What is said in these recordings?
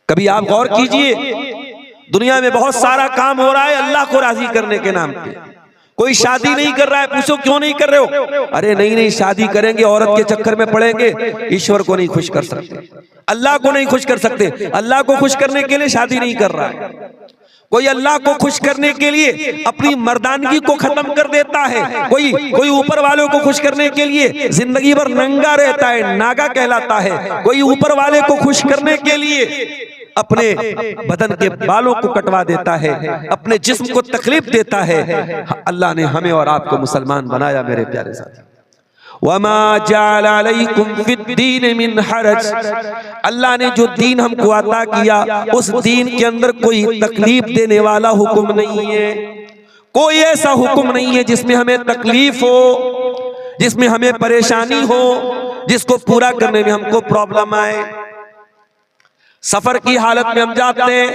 कभी आप गौर कीजिए, दुनिया में बहुत सारा काम हो रहा है अल्लाह को राजी करने के नाम पे। कोई शादी नहीं कर रहा है, पूछो क्यों नहीं कर रहे हो? अरे नहीं शादी करेंगे औरत के चक्कर में पड़ेंगे, ईश्वर को नहीं खुश कर सकते, अल्लाह को नहीं खुश कर सकते। अल्लाह को खुश करने के लिए शादी नहीं कर रहा है। कोई अल्लाह को खुश करने के लिए अपनी मर्दानगी को खत्म कर देता है। कोई ऊपर वालों को खुश करने के लिए जिंदगी भर नंगा रहता है, नागा कहलाता है। कोई ऊपर वाले को खुश करने के लिए अपने बदन के बालों को कटवा देता है, अपने जिस्म को तकलीफ देता है। अल्लाह ने हमें और आपको मुसलमान बनाया मेरे प्यारे साथी। वमा जअल अलैकुम फिद्दीन मिन हरज, अल्लाह ने जो दीन हमको अता किया उस दीन के अंदर कोई तकलीफ देने वाला हुक्म नहीं है। कोई ऐसा हुक्म नहीं है जिसमें हमें तकलीफ हो, जिसमें हमें परेशानी हो, जिसको पूरा करने में हमको प्रॉब्लम आए। सफर की हालत में हम जाते हैं,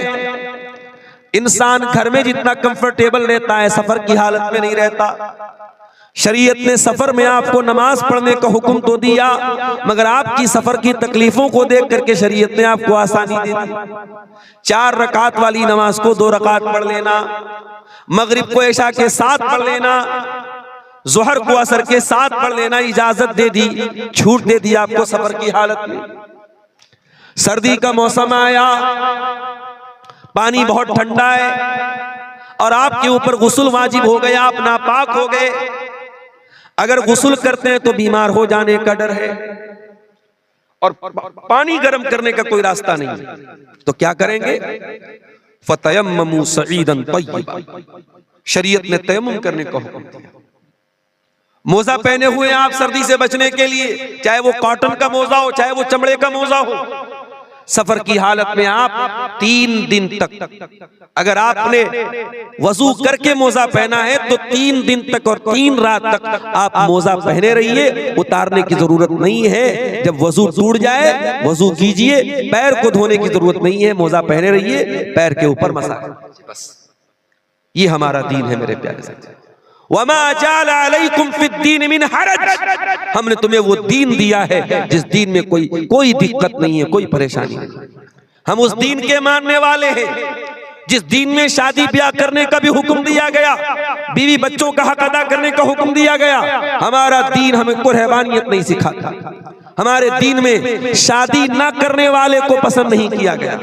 इंसान घर में जितना कंफर्टेबल रहता है सफर की हालत में नहीं रहता। शरीयत ने सफर में आपको नमाज पढ़ने का हुक्म तो दिया, मगर आपकी सफर की तकलीफों को देख करके शरीयत ने आपको आसानी दे दी। 4 रकात वाली नमाज को 2 रकात पढ़ लेना, मगरिब को इशा के साथ पढ़ लेना, जोहर को असर के साथ पढ़ लेना इजाजत दे दी, छूट दे दी आपको सफर की हालत में। सर्दी का मौसम आया, पानी बहुत ठंडा है और आपके ऊपर गुस्ल वाजिब हो गया, आप नापाक हो गए। अगर गुस्ल करते हैं तो बीमार हो जाने का डर है और पानी गर्म करने का कोई रास्ता नहीं है, तो क्या करेंगे? फतयम्ममू सईदन तय्यबा, शरीयत ने तयम्मुम करने का हुक्म दिया। मोजा पहने हुए आप सर्दी से बचने के लिए, चाहे वो कॉटन का मोजा हो चाहे वो चमड़े का मोजा हो। सफर की हालत में आप 3 दिन तक, अगर आपने वजू करके मोजा पहना है तो 3 दिन तक और 3 रात तक आप मोजा पहने रहिए, उतारने की जरूरत नहीं है। जब वजू टूट जाए वजू कीजिए, पैर को धोने की जरूरत नहीं है, मोजा पहने रहिए, पैर के ऊपर मसा, बस ये हमारा दीन है मेरे प्यारे साथी। वमा जअल अलैकुम फिद्दीन मिन हरज, हमने तुम्हें वो दीन दिया है जिस दीन में कोई दिक्कत नहीं है, कोई परेशानी नहीं। हम उस दीन के मानने वाले हैं जिस दीन में शादी ब्याह करने का भी हुक्म दिया गया, बीवी बच्चों का हक अदा करने का हुक्म दिया गया। हमारा दीन हमें कोई रहबानियत नहीं सिखाता। हमारे दीन में शादी ना करने वाले को पसंद नहीं किया गया।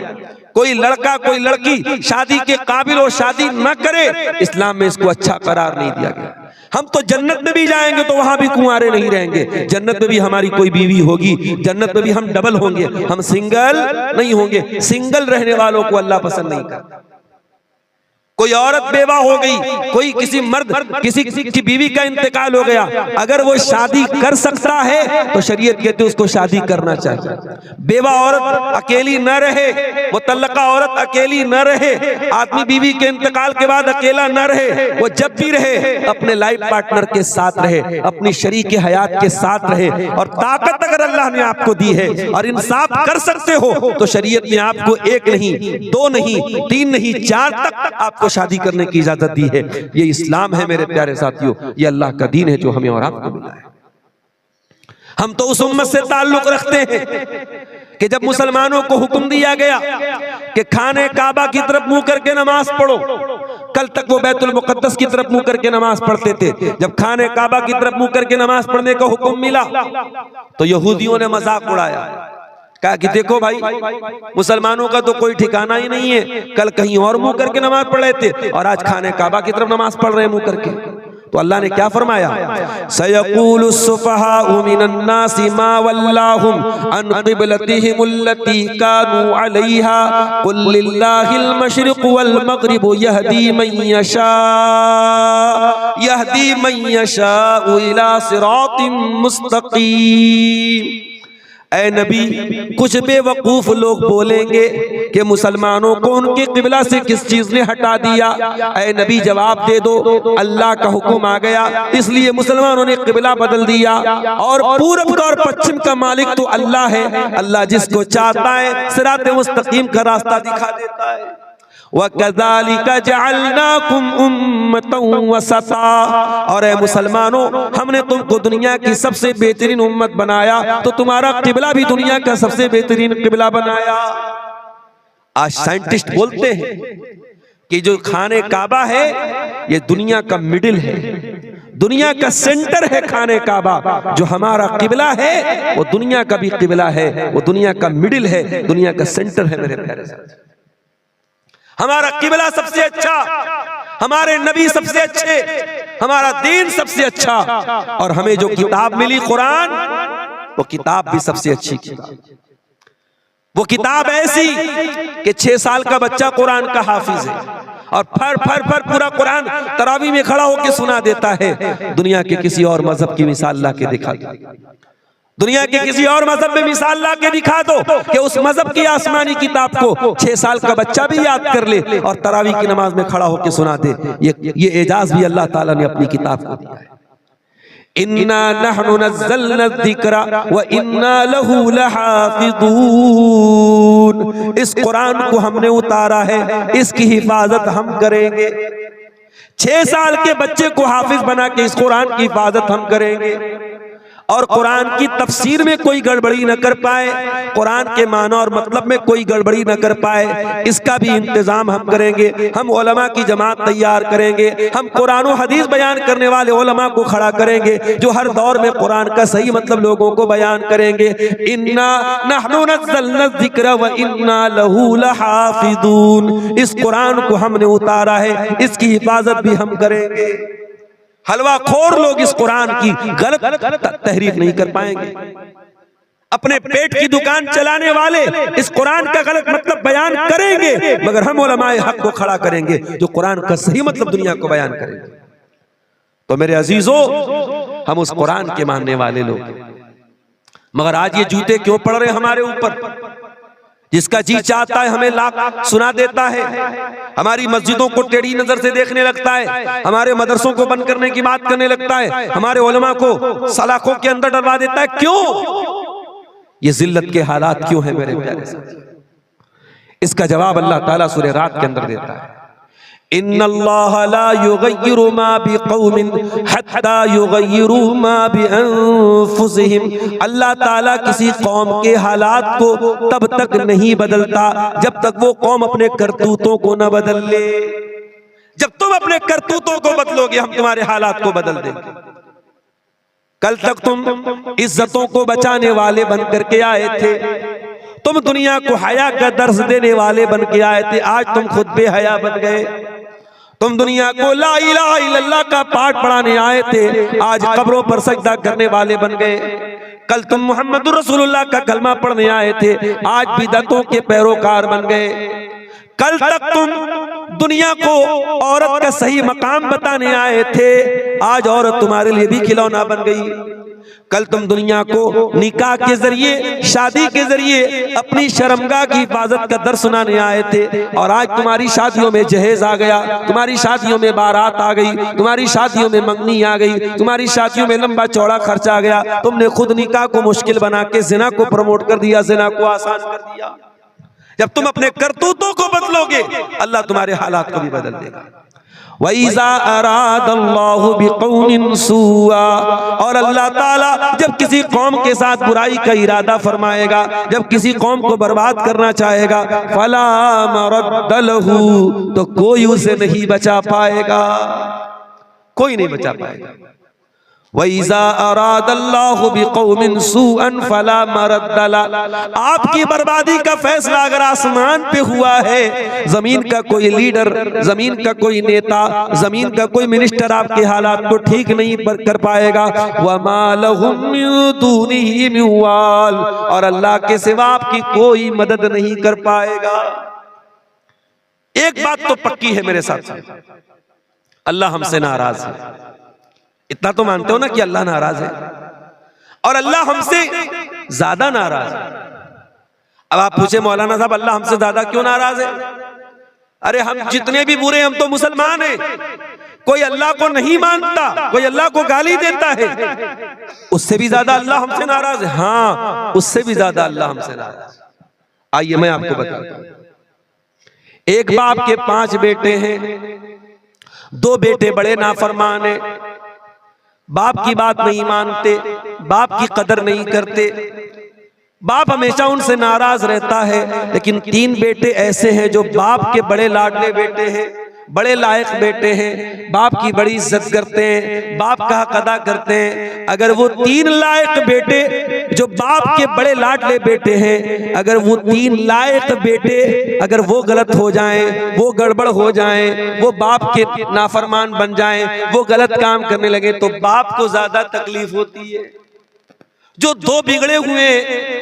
कोई लड़का कोई लड़की शादी के काबिल और शादी न करे, इस्लाम में इसको अच्छा करार नहीं दिया गया। हम तो जन्नत में भी जाएंगे तो वहां भी कुंवारे नहीं रहेंगे, जन्नत में भी हमारी कोई बीवी होगी, जन्नत में भी हम डबल होंगे, हम सिंगल नहीं होंगे। सिंगल रहने वालों को अल्लाह पसंद नहीं करता। कोई औरत बेवा हो गई, कोई किसी मर्द किसी की बीवी का इंतकाल हो गया, अगर वो शादी कर सकता है तो शरीयत कहती है उसको शादी करना चाहिए। बेवा औरत अकेली न रहे, मुतल्लका औरत अकेली न रहे, आदमी बीवी के इंतकाल के बाद अकेला न रहे, वो जब भी रहे अपने लाइफ पार्टनर के साथ रहे, अपनी शरीक हयात के साथ रहे। और ताकत अगर अल्लाह ने आपको दी है और इंसाफ कर सकते हो तो शरीयत ने आपको 1 नहीं 2 नहीं 3 नहीं 4 तक आपको शादी करने की इजाजत दी है। ये इस्लाम है मेरे प्यारे साथियों, ये अल्लाह का दीन है जो हमें और आपको मिला है। हम तो उस उम्मत से ताल्लुक रखते हैं कि जब मुसलमानों को हुक्म दिया गया कि खाने काबा की तरफ मुंह करके नमाज पढ़ो, कल तक वो बैतुल मुकद्दस की तरफ मुंह करके नमाज पढ़ते थे। जब खाने काबा की तरफ मुंह करके नमाज पढ़ने का हुक्म मिला तो यहूदियों ने मजाक उड़ाया, कहा कि देखो भाई मुसलमानों का तो कोई ठिकाना ही नहीं है, कल कहीं और मुंह करके नमाज पढ़ रहे थे और आज खाने काबा की तरफ नमाज पढ़ रहे हैं मुंह करके। तो अल्लाह ने क्या फरमाया? सयक़ूलु सुफ़हाउ मिनन नासि मा वल्लाहुम अन क़िबलतिहिमुल्लती कानू अलैहा क़ुल लिल्लाहिल मशरिक़ु वल मग़रिबु यहदी मन यशाउ इला सिरातिम मुस्तक़ीम। ऐ नबी, कुछ बेवकूफ लोग बोलेंगे कि मुसलमानों को उनके किबला से किस चीज ने हटा दिया। ऐ नबी जवाब दे दो, अल्लाह का हुक्म आ गया इसलिए मुसलमानों ने किबला बदल दिया और पूरब का और पश्चिम का मालिक तो अल्लाह है। अल्लाह जिसको चाहता है सिराते मुस्तकीम का रास्ता दिखा देता है। वकज़ालिका जअलनाकुम उम्मतन वसता, और ऐ मुसलमानों हमने तुमको दुनिया की सबसे बेहतरीन उम्मत बनाया तो तुम्हारा किबला भी दुनिया का सबसे बेहतरीन किबला बनाया। आज साइंटिस्ट बोलते हैं कि जो खाने काबा है ये दुनिया का मिडिल है, दुनिया का सेंटर है खाने काबा। जो हमारा किबला है वो दुनिया का भी किबला है, वो दुनिया का मिडिल है, दुनिया का सेंटर है। मेरे प्यारे साथी, हमारा किबला सबसे अच्छा, हमारे नबी सबसे अच्छे, हमारा दीन सबसे अच्छा, और हमें जो किताब मिली कुरान, वो किताब भी सबसे अच्छी किताब। वो किताब ऐसी कि 6 साल का बच्चा कुरान का हाफिज है और फर फर फर पूरा कुरान तरावी में खड़ा होकर सुना देता है। दुनिया के किसी और मजहब की मिसाल ला के दिखा दो, दुनिया के किसी और मजहब में मिसाल ला के दिखा दो कि उस मजहब की आसमानी किताब को 6 साल का बच्चा भी याद कर ले और तरावी की नमाज में खड़ा होकर सुना दे। ये एजाज भी अल्लाह ताला ने अपनी किताब को दिया है। इन्ना नहनु नज़्ज़लना ज़िक्रा व इन्ना लहू लहाफ़िज़ून। इस कुरान को हमने उतारा है, इसकी हिफाजत हम करेंगे। 6 साल के बच्चे को हाफिज बना के इस कुरान की हिफाजत हम करेंगे, और कुरान की तफसीर में कोई गड़बड़ी न कर पाए, कुरान के माना और मतलब में कोई गड़बड़ी न कर पाए, इसका भी इंतजाम हम करेंगे। हम उलमा की जमात तैयार करेंगे, हम कुरान और हदीस बयान करने वाले उलमा को खड़ा करेंगे जो हर दौर में कुरान का सही मतलब लोगों को बयान करेंगे। इन्ना नहनु नज़्ज़लना ज़िक्रा व इन्ना लहू लहाफ़िज़ून। इस कुरान को हमने उतारा है, इसकी हिफाजत भी हम करेंगे। हलवा खोर लोग इस कुरान की गलत तहरीफ नहीं कर पाएंगे। अपने पेट की दुकान चलाने वाले इस कुरान का गलत मतलब बयान करेंगे, मगर हम उलमाए हक को खड़ा करेंगे जो कुरान का सही मतलब दुनिया को बयान करेंगे। तो मेरे अजीजों, हम उस कुरान के मानने वाले लोग, मगर आज ये जूते क्यों पड़ रहे हमारे ऊपर? जिसका जी चाहता है हमें लाख सुना देता है, हमारी मस्जिदों को टेढ़ी नजर से देखने लगता है, हमारे मदरसों को बंद करने की बात करने लगता है, हमारे उलमा को सलाखों के अंदर डलवा देता है। क्यों? ये जिल्लत के हालात क्यों है मेरे प्यारे साथी? इसका जवाब अल्लाह ताला सूरह रात के अंदर देता है। इन्नल्लाह ला युगय्यिरु मा बिक़ौमिन हत्ता युगय्यिरु मा बिअन्फुसिहिम। अल्लाह ताला किसी कौम के हालात को तब तक नहीं बदलता जब तक वो कौम अपने करतूतों को न बदल ले। जब तुम अपने करतूतों को बदलोगे, हम तुम्हारे हालात को बदल देंगे। कल तक तुम इज्जतों को बचाने वाले बन करके आए थे, तुम दुनिया को हया का दर्स देने वाले बन के आए थे, आज तुम खुद बेहया बन गए। तुम दुनिया को ला इलाहा इल्लल्लाह का पाठ पढ़ाने आए थे, आज कब्रों पर सजदा करने वाले बन गए। कल तुम मुहम्मदुर रसूलुल्लाह का कलमा पढ़ने आए थे, आज बिदअतों के पैरोकार बन गए। कल तक तुम दुनिया को औरत का सही मकाम बताने आए थे, आज औरत तुम्हारे लिए भी खिलौना बन गई। कल तुम दुनिया को निकाह के जरिए, शादी के जरिए अपनी शर्मगाह की हिफाजत का दर्स सुनाने आए थे, और आज तुम्हारी शादियों में जहेज आ गया, तुम्हारी शादियों में बारात आ गई, तुम्हारी शादियों में मंगनी आ गई, तुम्हारी शादियों में लंबा चौड़ा खर्चा आ गया। तुमने खुद निकाह को मुश्किल बना के जिना को प्रमोट कर दिया, जिना को आसान कर दिया। जब तुम अपने करतूतों को बदलोगे, अल्लाह तुम्हारे हालात को भी बदल देगा। वइज़ा अरादल्लाहु बिक़ौमिन सुआ, और अल्लाह ताला जब किसी कौम के साथ बुराई का इरादा फरमाएगा, जब किसी कौम को बर्बाद करना चाहेगा, फला मरद्द लहू, तो कोई उसे नहीं बचा पाएगा, कोई नहीं बचा पाएगा। वइज़ा अरादल्लाहु बिक़ौमिन सुअन फला मरद्द लहू। आपकी बर्बादी का फैसला अगर आसमान पे हुआ है, जमीन का कोई लीडर, जमीन का कोई नेता, जमीन का कोई मिनिस्टर आपके हालात को ठीक नहीं कर पाएगा। वमा लहुम मिन दूनिही मिन वाल, और अल्लाह के सिवा आपकी कोई मदद नहीं कर पाएगा। एक बात तो पक्की है मेरे साथ, अल्लाह हमसे नाराज है। इतना तो मानते हो ना कि अल्लाह नाराज है, और अल्लाह हमसे ज्यादा नाराज है। अब आप पूछे मौलाना साहब अल्लाह हमसे ज्यादा क्यों नाराज है? अरे हम जितने भी बुरे, हम तो मुसलमान हैं। कोई अल्लाह को नहीं मानता, कोई अल्लाह को गाली देता है, उससे भी ज्यादा अल्लाह हमसे नाराज है। हाँ, उससे भी ज्यादा अल्लाह हमसे नाराज है। आइए मैं आपको बताता हूं। एक बाप के 5 बेटे हैं, 2 बेटे बड़े नाफरमान हैं, बाप की बात नहीं मानते, बाप की कदर नहीं करते। बाप हमेशा उनसे नाराज रहता है। लेकिन 3 बेटे ऐसे हैं जो बाप के बड़े लाडले बेटे हैं, बड़े लायक बेटे हैं, बाप की बड़ी इज्जत करते हैं, बाप का हक अदा करते हैं। अगर वो 3 लायक बेटे जो बाप के बड़े लाडले बेटे हैं, अगर वो 3 लायक बेटे अगर वो गलत हो जाएं, वो गड़बड़ हो जाएं, वो बाप के नाफरमान बन जाएं, वो गलत काम करने लगे, तो बाप को ज्यादा तकलीफ होती है। जो 2 बिगड़े हुए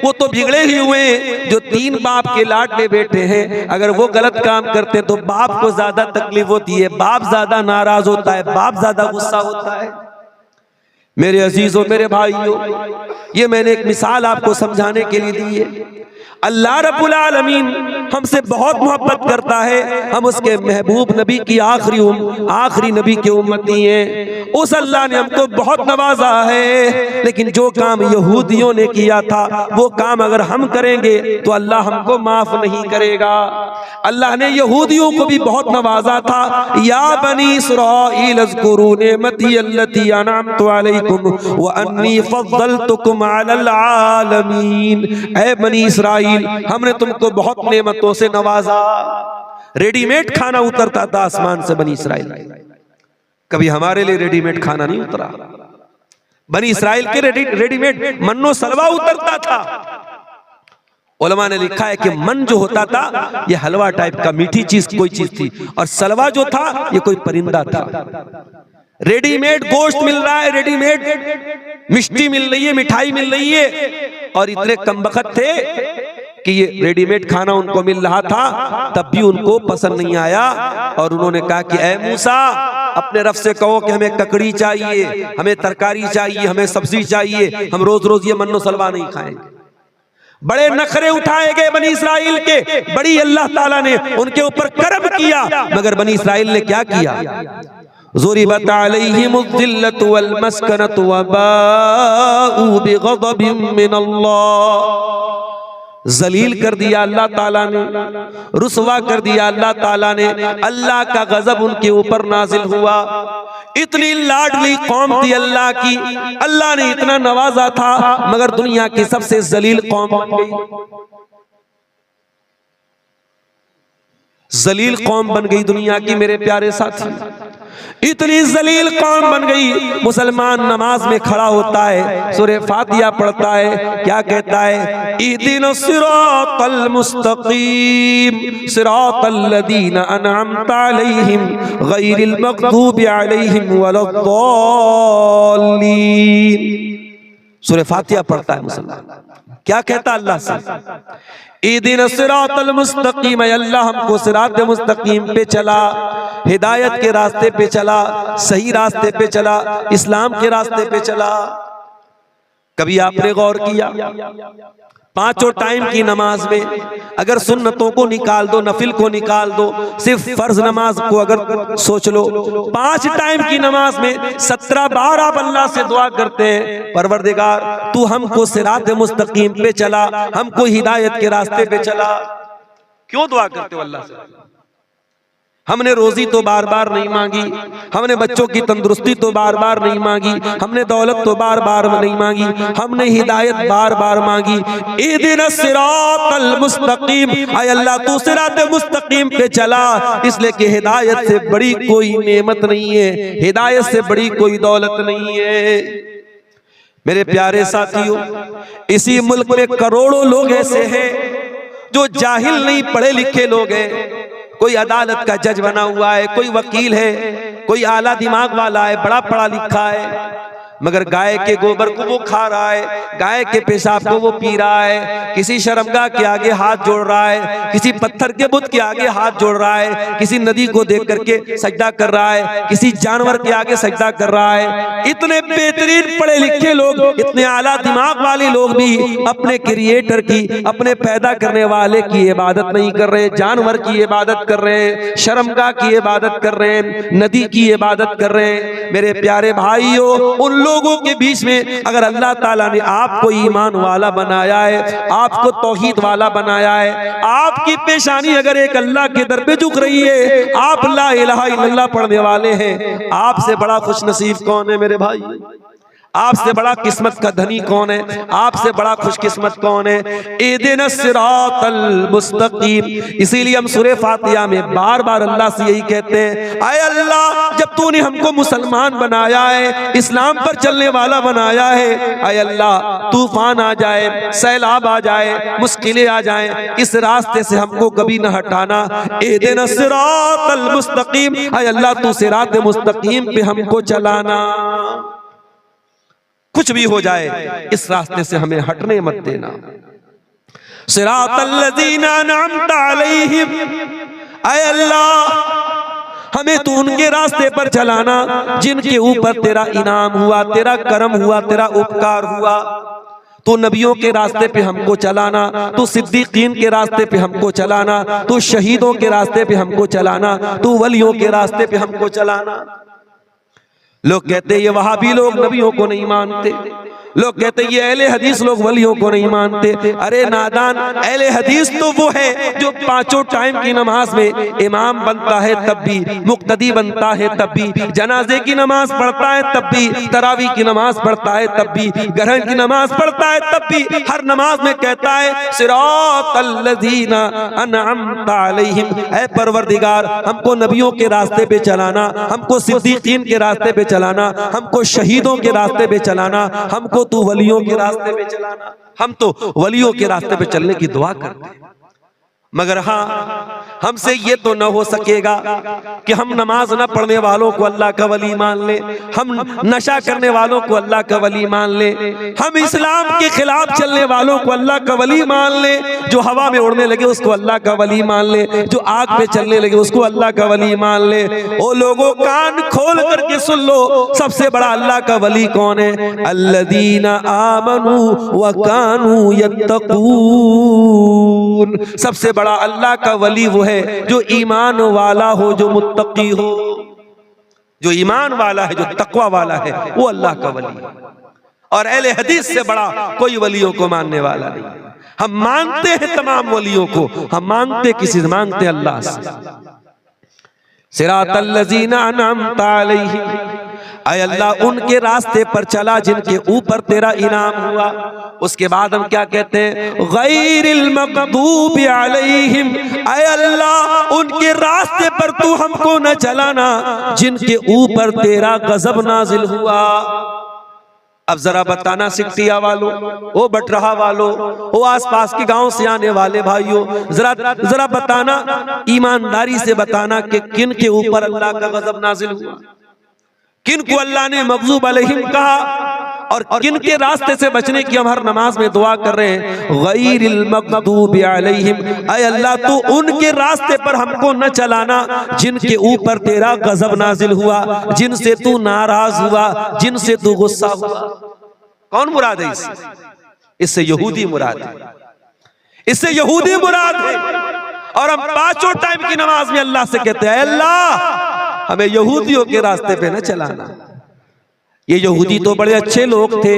वो तो बिगड़े ही हुए, जो 3 बाप के लाडले बेटे हैं अगर वो गलत काम करते हैं तो बाप को ज्यादा तकलीफ होती है, बाप ज्यादा नाराज होता है, बाप ज्यादा गुस्सा होता है। मेरे अजीजों, मेरे भाइयों, ये मैंने एक मिसाल आपको समझाने के लिए दी है। अल्लाह रब्बुल आलमीन हमसे बहुत मोहब्बत करता है, हम उसके महबूब नबी की आखिरी नबी के उम्मती हैं। उस अल्लाह ने हमको बहुत नवाजा है, लेकिन जो काम यहूदियों ने किया था वो काम अगर हम करेंगे तो अल्लाह हमको माफ नहीं करेगा। अल्लाह ने यहूदियों को भी बहुत नवाजा था, या बनी इस्राईल अज़्कुरू निअमती अल्लती अनअमतु अलैकुम व अन्नी फद्दलतुकुम अलल आलमीन। ऐ बनी इस्राईल, हमने तुमको बहुत नेमतों से नवाजा। रेडीमेड खाना उतरता था आसमान से बनी इस्राइल, कभी हमारे लिए रेडीमेड खाना नहीं उतरा। बनी इस्राइल के रेडीमेड मन्नो सलवा उतरता था। उलमा ने लिखा है कि मन जो होता था ये हलवा टाइप का मीठी चीज कोई चीज थी, और सलवा जो था ये कोई परिंदा था। रेडीमेड गोश्त मिल रहा है, रेडीमेड मिष्टी मिल रही है, मिठाई मिल रही है, और इतने कमबख्त थे कि ये रेडीमेड खाना उनको मिल रहा था, तब भी उनको पसंद नहीं आया। और उन्होंने कहा कि ऐ मूसा, अपने रब से कहो कि हमें ककड़ी चाहिए, हमें तरकारी चाहिए, हमें सब्जी चाहिए, हम रोज रोज ये मन्नो सलवा नहीं खाएंगे। बड़े नखरे उठाए गए बनी इस्राइल के, बड़ी अल्लाह ताला ने उनके ऊपर करम किया, मगर बनी इस्राइल ने क्या किया? ज़ुरिबत अलैहिमुज़्ज़िल्लतु वल मस्कनतु व बाऊ बिग़ज़बिन मिनल्लाह। जलील कर दिया अल्लाह ताला ने, रुसवा कर दिया अल्लाह ताला ने, अल्लाह का गजब उनके ऊपर नाजिल हुआ। इतनी लाडली कौम थी अल्लाह की, अल्लाह ने इतना नवाजा था, मगर दुनिया की सबसे जलील कौम बन गई। जलील कौम बन गई दुनिया की मेरे प्यारे साथी, इतनी जलील कौम बन गई। मुसलमान नमाज में खड़ा होता है, सूरह फातिहा पढ़ता है, क्या कहता है? इहदिनस सिरातल मुस्तकीम सिरातल लदीना अनअमता अलैहिम गैरिल मग़दूबि अलैहिम वलद्दाल्लीन। सूरह फातिहा पढ़ता है मुसलमान, क्या कहता अल्लाह से? इहदिनस सिरातल मुस्तकीम, अल्लाह हमको सिरात मुस्तकीम पे चला, हिदायत के रास्ते पे चला, सही रास्ते पे चला, इस्लाम के रास्ते पे चला। कभी आपने गौर किया? 5 टाइम की नमाज में अगर सुन्नतों को निकाल दो, नफिल को निकाल दो, सिर्फ फर्ज नमाज को अगर सोच लो, 5 टाइम की नमाज में 17 बार आप अल्लाह से दुआ करते हैं, परवरदिगार तू हमको सिरात मुस्तकीम पे चला, हमको हिदायत के रास्ते पे चला। क्यों दुआ करते हो अल्लाह से? हमने रोजी तो बार बार नहीं मांगी, हमने बच्चों की तंदुरुस्ती तो बार बार नहीं मांगी, हमने दौलत तो बार बार नहीं मांगी, हमने हिदायत बार बार मांगी। इहदिनस सिरातल मुस्तकीम, आय अल्लाह तू सिरात मुस्तकीम पे चला, इसलिए कि हिदायत से बड़ी कोई नेमत नहीं है, हिदायत से बड़ी कोई दौलत नहीं है। मेरे प्यारे साथियों, इसी मुल्क में करोड़ों लोग ऐसे हैं जो जाहिल नहीं, पढ़े लिखे लोग हैं। कोई अदालत का जज बना हुआ है, कोई वकील है, कोई आला दिमाग वाला है, बड़ा पढ़ा लिखा है, मगर गाय के गोबर को वो खा रहा है, गाय के पेशाब को वो पी रहा है, किसी शर्मगाह के आगे हाथ जोड़ रहा है, किसी पत्थर के बुत के आगे हाथ जोड़ रहा है, किसी नदी को देख करके सजदा कर रहा है, किसी जानवर के आगे सजदा कर रहा है। इतने बेहतरीन पढ़े लिखे लोग, इतने आला दिमाग वाले लोग भी अपने क्रिएटर की, अपने पैदा करने वाले की इबादत नहीं कर रहे, जानवर की इबादत कर रहे हैं, शर्मगाह की इबादत कर रहे हैं, नदी की इबादत कर रहे हैं। मेरे प्यारे भाइयों, उन लोगों के बीच में अगर अल्लाह ताला ने आपको ईमान वाला बनाया है, आपको तौहीद वाला बनाया है, आपकी पेशानी अगर एक अल्लाह के दर पे झुक रही है, आप ला इलाहा इल्लल्लाह पढ़ने वाले हैं, आपसे बड़ा खुश नसीब कौन है मेरे भाई? आपसे बड़ा किस्मत का धनी कौन है? आपसे बड़ा खुशकिस्मत कौन है? इहदिनस सिरातल मुस्तकीम। इसीलिए हम सूरह फातिहा में बार बार अल्लाह से यही कहते हैं, आए अल्लाह, जब तूने हमको मुसलमान बनाया है, इस्लाम पर चलने वाला बनाया है, आए अल्लाह, तूफान आ जाए, सैलाब आ जाए, मुश्किलें आ जाए, इस रास्ते से हमको कभी न हटाना। इहदिनस सिरातल मुस्तकीम, आए अल्लाह, तू सिरात मुस्तकीम पे हमको चलाना। कुछ भी हो जाए, इस रास्ते से हमें हटने मत देना। सिरातल लज़ीना अनअमता अलैहिम, ऐ अल्लाह, हमें तू उनके रास्ते पर चलाना जिनके ऊपर तेरा इनाम हुआ, तेरा करम हुआ, तेरा उपकार हुआ। तू नबियों के रास्ते पे हमको चलाना, तू सिद्दीकीन के रास्ते पे हमको चलाना, तू शहीदों के रास्ते पे हमको चलाना, तू वलियों के रास्ते पे हमको चलाना। लोग कहते ये वहाबी लोग नबियों को नहीं मानते, लोग कहते ये अहले हदीस लोग वलियों को नहीं मानते। अरे नादान, अहले हदीस तो वो है जो पांचों टाइम की नमाज में इमाम बनता है तब भी, मुक्तदी बनता है तब भी, जनाजे की नमाज पढ़ता है तब भी, तरावी की नमाज पढ़ता है तब भी, ग्रहण की नमाज पढ़ता है तब भी, हर नमाज में कहता है सिरातल लज़ीना अनअमता अलैहिम। ऐ परवरदिगार, हमको नबियों के रास्ते पे चलाना, हमको सिद्दीकीन के रास्ते पे चलाना, हमको शहीदों के रास्ते पे चलाना, हमको तू वलियों के रास्ते पे चलाना। हम तो वलियों के रास्ते पे चलने की दुआ करते हैं, मगर हाँ, हमसे ये तो न हो सकेगा कि हम नमाज न पढ़ने वालों को अल्लाह का वली मान ले, हम नशा करने वालों को अल्लाह का वली मान ले, हम इस्लाम के खिलाफ चलने वालों को अल्लाह का वली मान ले, जो हवा में उड़ने लगे उसको अल्लाह का वली मान ले, जो आग पे चलने लगे उसको अल्लाह का वली मान ले। ओ लोगों, कान खोल करके सुन लो, सबसे बड़ा अल्लाह का वली कौन है? अल्लज़ीना आमनू व कानू यत्तकून। सबसे बड़ा अल्लाह का वली वो है जो ईमान वाला हो, जो मुत्तकी हो, जो ईमान वाला है, जो तकवा वाला है, वो अल्लाह का वली है। और अहले हदीस से बड़ा कोई वलियों को मानने वाला नहीं। हम मानते हैं तमाम वलियों को, हम मानते किसी से? मानते अल्लाह से। सिरातल लज़ीना अनअमता अलैहिम, ऐ अल्लाह, उनके रास्ते पर चला जिनके ऊपर तेरा इनाम हुआ। उसके बाद हम क्या कहते हैं? गैरिल मग़दूबि अलैहिम, ऐ अल्लाह, उनके रास्ते पर तू हमको न चलाना जिनके ऊपर तेरा गजब नाजिल हुआ। अब जरा बताना सिकटिया वालों, वो बटरहा वालों, वो आसपास के गांव से आने वाले भाइयों, जरा बताना, ईमानदारी से बताना कि किन के ऊपर अल्लाह का गजब नाजिल हुआ, किन को अल्लाह ने मग़ज़ूब अलैहिम कहा, और किन के रास्ते से बचने की हम हर नमाज में दुआ कर रहे हैं। गैरिल मग़दूबि अलैहिम, ऐ अल्लाह, तू उनके रास्ते पर हमको न चलाना जिनके ऊपर तेरा गजब नाजिल हुआ, जिनसे तू नाराज हुआ, जिनसे तू गुस्सा हुआ। कौन मुराद है इससे? इससे यहूदी मुराद है, इससे यहूदी मुराद है। और हम पांचों टाइम की नमाज में अल्लाह से कहते हैं, अल्लाह, हमें यहूदियों के रास्ते पे न चलाना। ये यहूदी तो बड़े अच्छे लोग थे,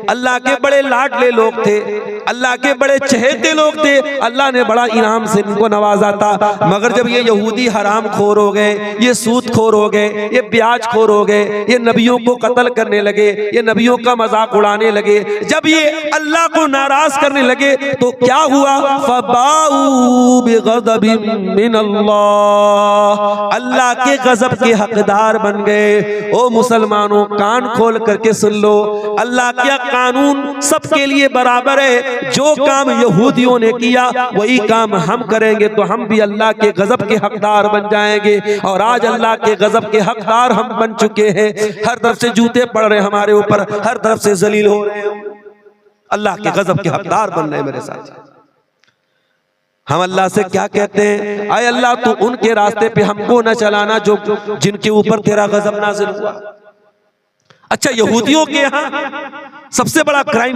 अल्लाह के बड़े लाडले लोग थे, अल्लाह के बड़े चहेते लोग थे, अल्लाह ने बड़ा इनाम से इनको नवाजा था। मगर जब ये यहूदी हराम खोर हो गए, ये सूद खोर हो गए, ये ब्याज खोर हो गए, ये नबियों को कत्ल करने लगे, ये नबियों का मजाक उड़ाने लगे, जब ये अल्लाह को नाराज करने लगे तो क्या हुआ? फबाऊ बिग़ज़बिन मिनल्लाह, अल्लाह के गजब के हकदार बन गए। ओ मुसलमानों, कान खोल करके सुन लो, अल्लाह का कानून सबके लिए बराबर है। जो काम यहूदियों ने किया वही काम हम करेंगे तो हम भी अल्लाह के गजब के हकदार बन जाएंगे। और आज अल्लाह के गजब के हकदार हम बन चुके हैं। हर तरफ से जूते पड़ रहे हैं हमारे ऊपर, हर तरफ से जलील हो रहे हैं, अल्लाह के गजब के हकदार बन रहे हैं मेरे साथ। हम अल्लाह से क्या कहते हैं? आए अल्लाह, तू उनके रास्ते पे हमको न चलाना जो जिनके ऊपर तेरा गजब नाजिल हुआ। अच्छा, यहूदियों के यहाँ सबसे बड़ा क्राइम